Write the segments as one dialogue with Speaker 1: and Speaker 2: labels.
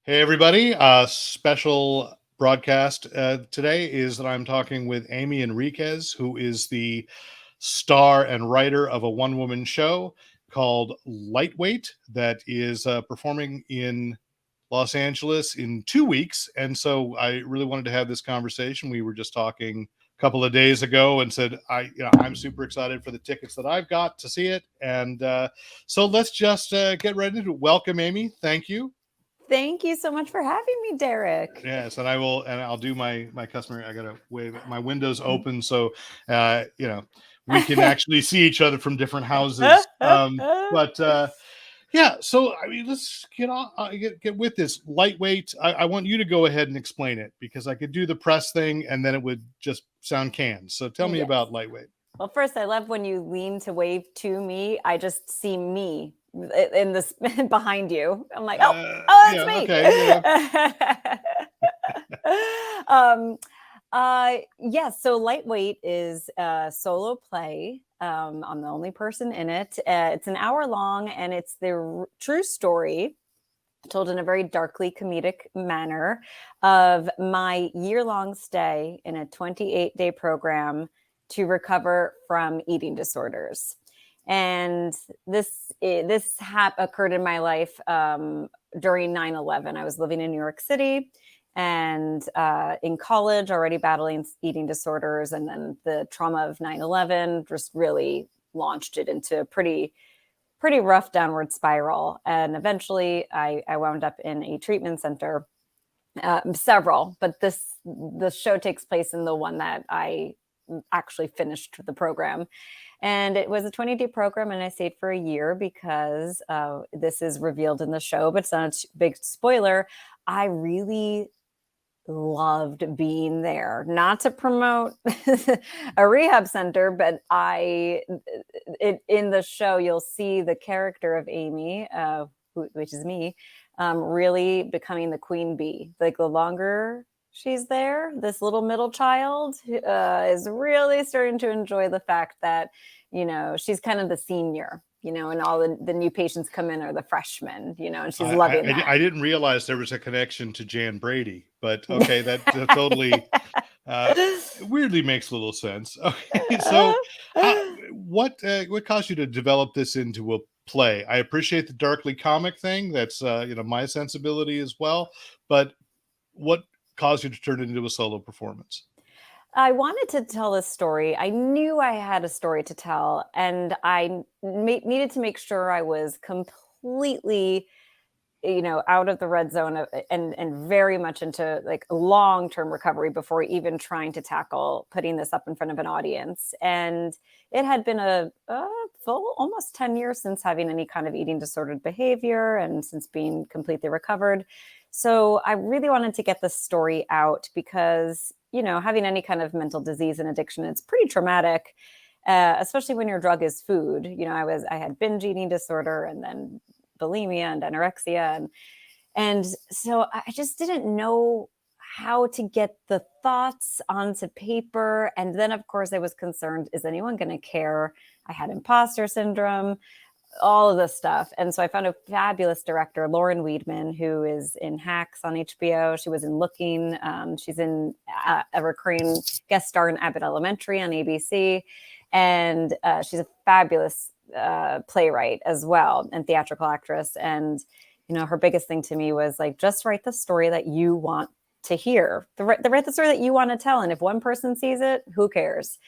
Speaker 1: Hey, everybody. Special broadcast today is that I'm talking with Amie Enriquez, who is the star and writer of a one woman show called Lightweight that is performing in Los Angeles in 2 weeks. And so I really wanted to have this conversation. We were just talking a couple of days ago and said, I'm super excited for the tickets that I've got to see it. And so let's just get ready to welcome Amie. Thank you.
Speaker 2: Thank you so much for having me, Derek.
Speaker 1: Yes, and I'll do my customer. I gotta wave. My window's open, so you know we can actually see each other from different houses. But yeah, so I mean, let's get on. Get with this lightweight. I want you to go ahead and explain it because I could do the press thing, and then it would just sound canned. So tell me
Speaker 2: Yes.
Speaker 1: about lightweight.
Speaker 2: Well, first, I love when you lean to wave to me. I just see me in this behind you. I'm like, oh,
Speaker 1: Yeah,
Speaker 2: that's
Speaker 1: okay, yeah.
Speaker 2: me. Yes. So Lightweight is a solo play. I'm the only person in it. It's an hour long, and it's the true story told in a very darkly comedic manner of my year-long stay in a 28-day program to recover from eating disorders. And this occurred in my life during 9/11. I was living in New York City and in college already battling eating disorders. And then the trauma of 9/11 just really launched it into a pretty rough downward spiral. And eventually I wound up in a treatment center, several, but the show takes place in the one that I actually finished the program. And it was a 20-day program, and I stayed for a year because this is revealed in the show, but it's not a big spoiler. I really loved being there, not to promote a rehab center, but in the show you'll see the character of Amie, which is me, really becoming the queen bee. Like the longer she's there, this little middle child is really starting to enjoy the fact that she's kind of the senior, and all the new patients come in are the freshmen, and she's loving that.
Speaker 1: I didn't realize there was a connection to Jan Brady, but okay, that totally uh, weirdly makes a little sense. Okay, so how, what caused you to develop this into a play? I appreciate the darkly comic thing. That's my sensibility as well. But what caused you to turn it into a solo performance?
Speaker 2: I wanted to tell a story. I knew I had a story to tell, and I needed to make sure I was completely, out of the red zone and very much into like long-term recovery before even trying to tackle putting this up in front of an audience. And it had been a full almost 10 years since having any kind of eating disordered behavior and since being completely recovered. So I really wanted to get this story out because, having any kind of mental disease and addiction, it's pretty traumatic. Especially when your drug is food. I had binge eating disorder and then bulimia and anorexia. And so I just didn't know how to get the thoughts onto paper. And then, of course, I was concerned, is anyone going to care? I had imposter syndrome, all of this stuff. And so I found a fabulous director, Lauren Weedman, who is in Hacks on HBO. She was in Looking. She's in a recurring guest star in Abbott Elementary on ABC. And she's a fabulous playwright as well and theatrical actress. And, her biggest thing to me was like, just write the story that you want to hear, write the story that you want to tell. And if one person sees it, who cares?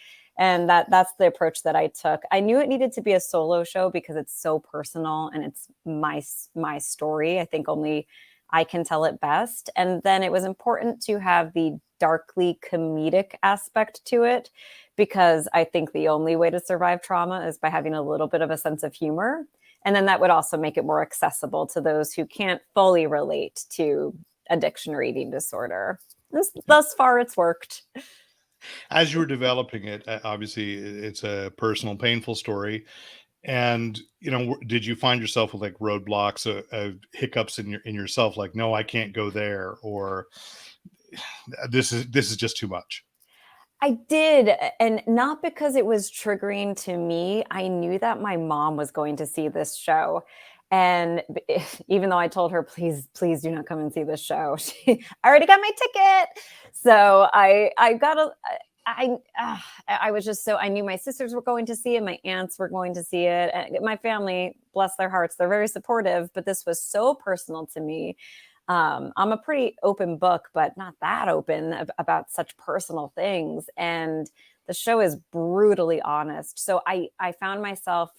Speaker 2: And that's the approach that I took. I knew it needed to be a solo show because it's so personal and it's my story. I think only I can tell it best. And then it was important to have the darkly comedic aspect to it because I think the only way to survive trauma is by having a little bit of a sense of humor. And then that would also make it more accessible to those who can't fully relate to addiction or eating disorder. Thus far, it's worked.
Speaker 1: As you were developing it, obviously it's a personal, painful story. And did you find yourself with like roadblocks, hiccups in yourself, like, no, I can't go there, or this is just too much?
Speaker 2: I did, and not because it was triggering to me. I knew that my mom was going to see this show. And even though I told her, please, please do not come and see this show, I already got my ticket. So I got a, I was just so, I knew my sisters were going to see it. My aunts were going to see it. And my family, bless their hearts, they're very supportive, but this was so personal to me. I'm a pretty open book, but not that open about such personal things. And the show is brutally honest. So I found myself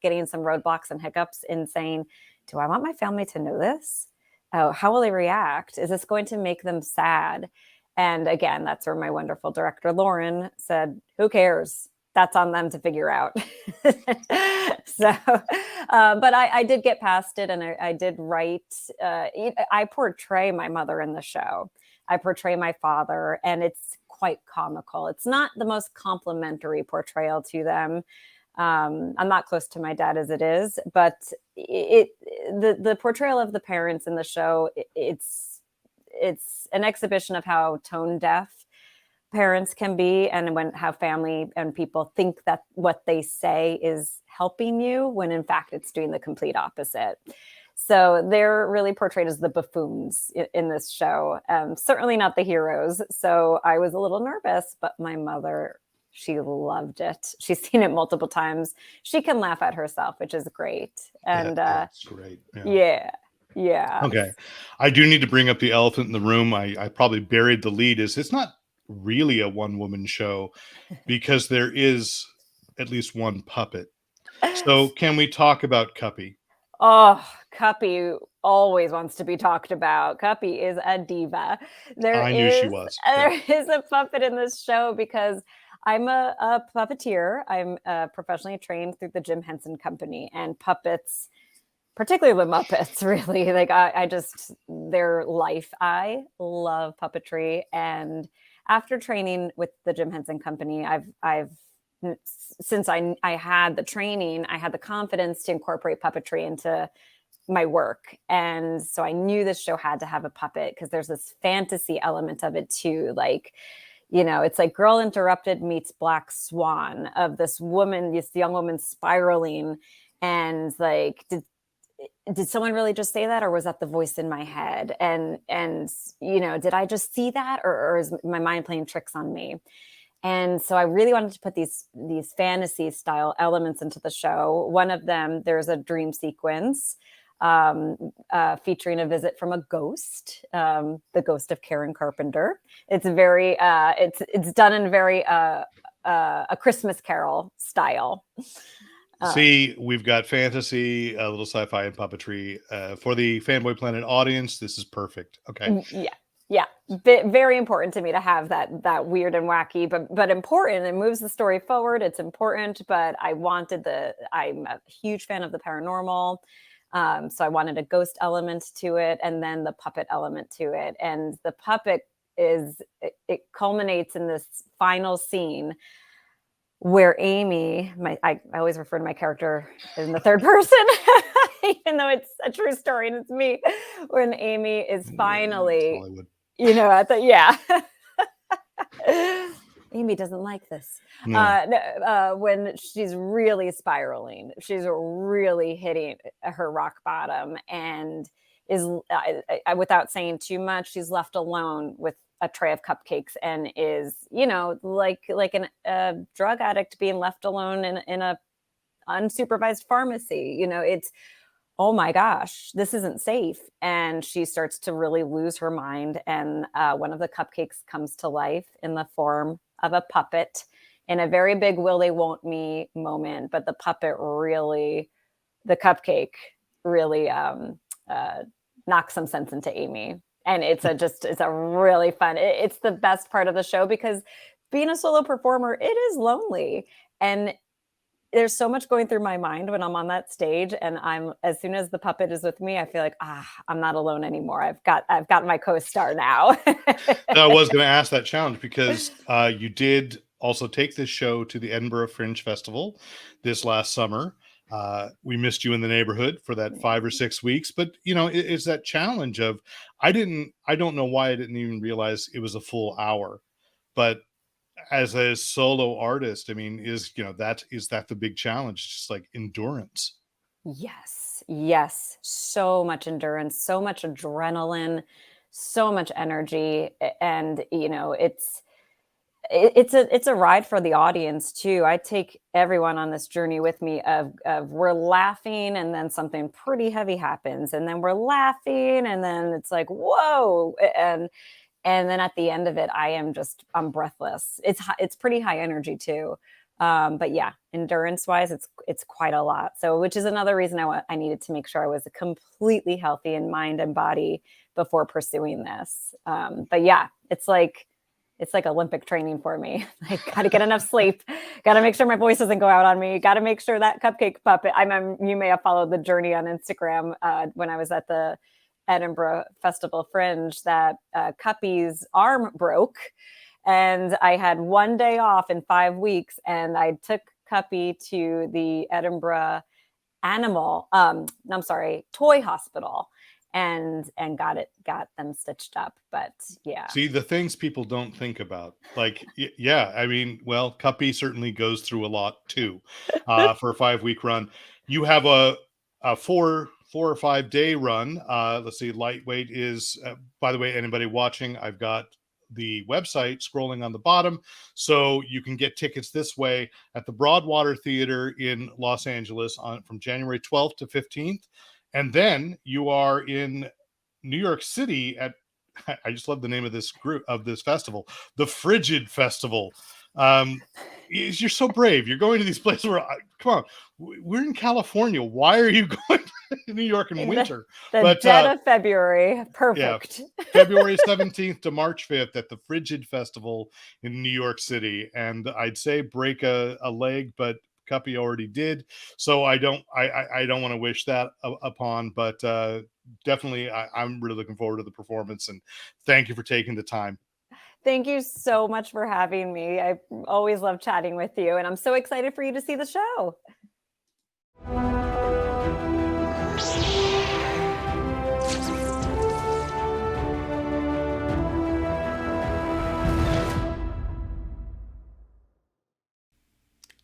Speaker 2: getting some roadblocks and hiccups in saying, do I want my family to know this? Oh, how will they react? Is this going to make them sad? And again, that's where my wonderful director, Lauren, said, who cares? That's on them to figure out. So, but I did get past it, and I did write. I portray my mother in the show. I portray my father, and it's quite comical. It's not the most complimentary portrayal to them. I'm not close to my dad as it is, but the portrayal of the parents in the show, it's an exhibition of how tone deaf parents can be, and when how family and people think that what they say is helping you when in fact it's doing the complete opposite. So they're really portrayed as the buffoons in this show, certainly not the heroes. So I was a little nervous, but my mother, she loved it. She's seen it multiple times. She can laugh at herself, which is great. And
Speaker 1: That's great.
Speaker 2: yeah.
Speaker 1: Okay. I do need to bring up the elephant in the room. I probably buried the lead. Is it's not really a one-woman show because there is at least one puppet. So can we talk about Cuppy?
Speaker 2: Oh, Cuppy always wants to be talked about. Cuppy is a diva. There
Speaker 1: I knew she
Speaker 2: is
Speaker 1: was. Yeah.
Speaker 2: there is a puppet in this show because I'm a puppeteer. I'm professionally trained through the Jim Henson Company, and puppets, particularly the Muppets, really like I just their life. I love puppetry, and after training with the Jim Henson Company, I've since I had the training, I had the confidence to incorporate puppetry into my work. And so I knew this show had to have a puppet because there's this fantasy element of it too. Like, it's like Girl Interrupted meets Black Swan, of this woman, this young woman spiraling. And like, did someone really just say that, or was that the voice in my head? And did I just see that, or is my mind playing tricks on me? And so I really wanted to put these fantasy style elements into the show. One of them, there's a dream sequence featuring a visit from a ghost, the ghost of Karen Carpenter. It's very, it's done in very a Christmas Carol style.
Speaker 1: See, we've got fantasy, a little sci-fi, and puppetry. For the Fanboy Planet audience, this is perfect. Okay.
Speaker 2: Yeah. Very important to me to have that weird and wacky, but important. It moves the story forward. It's important, but I'm a huge fan of the paranormal. So I wanted a ghost element to it, and then the puppet element to it. And the puppet it culminates in this final scene where Amie, I always refer to my character in the third person, even though it's a true story and it's me, when Amie is finally, yeah. Amie doesn't like this. When she's really spiraling, she's really hitting her rock bottom, and is, without saying too much, she's left alone with a tray of cupcakes, and is, like a drug addict being left alone in a unsupervised pharmacy. It's, oh my gosh, this isn't safe. And she starts to really lose her mind. And one of the cupcakes comes to life in the form of a puppet, in a very big will they won't me moment. But the cupcake really knocks some sense into Amie. And it's a really fun, it's the best part of the show, because being a solo performer, it is lonely. And there's so much going through my mind when I'm on that stage, and as soon as the puppet is with me, I feel like, I'm not alone anymore. I've got my co-star now.
Speaker 1: I was going to ask that challenge because you did also take this show to the Edinburgh Fringe Festival this last summer. We missed you in the neighborhood for that 5 or 6 weeks, but it's that challenge of, I don't know why I didn't even realize it was a full hour, but as a solo artist, I mean, is that the big challenge? Just like endurance.
Speaker 2: Yes. Yes, so much endurance, so much adrenaline, so much energy, and it's a ride for the audience too. I take everyone on this journey with me of we're laughing and then something pretty heavy happens and then we're laughing and then it's like whoa, and then at the end of it I'm breathless. It's pretty high energy too. But yeah, endurance wise it's quite a lot. So which is another reason I needed to make sure I was completely healthy in mind and body before pursuing this. But yeah, it's like Olympic training for me. I got to get enough sleep. Got to make sure my voice doesn't go out on me. Got to make sure that cupcake puppet. You may have followed the journey on Instagram when I was at the Edinburgh Festival Fringe. That Cuppy's arm broke, and I had one day off in 5 weeks, and I took Cuppy to the Edinburgh toy hospital and got them stitched up. But yeah.
Speaker 1: See, the things people don't think about, like, yeah, I mean, well, Cuppy certainly goes through a lot too, for a 5 week run. You have a 4 or 5 day run. Let's see, lightweight is, by the way, anybody watching, I've got the website scrolling on the bottom, so you can get tickets this way at the Broadwater Theater in Los Angeles from January 12th to 15th, and then you are in New York City at, I just love the name of this festival, the Frigid Festival. You're so brave. You're going to these places where, come on, we're in California. Why are you going to New York in winter?
Speaker 2: The dead of February. Perfect.
Speaker 1: Yeah, February 17th to March 5th at the Frigid Festival in New York City. And I'd say break a leg, but Cuppy already did. So I don't want to wish that upon, but definitely I'm really looking forward to the performance, and thank you for taking the time.
Speaker 2: Thank you so much for having me. I always love chatting with you, and I'm so excited for you to see the show.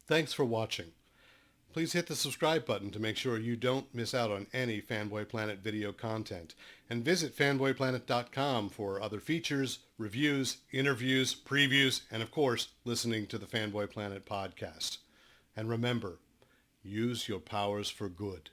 Speaker 1: Thanks for watching. Please hit the subscribe button to make sure you don't miss out on any Fanboy Planet video content. And visit fanboyplanet.com for other features, reviews, interviews, previews, and of course, listening to the Fanboy Planet podcast. And remember, use your powers for good.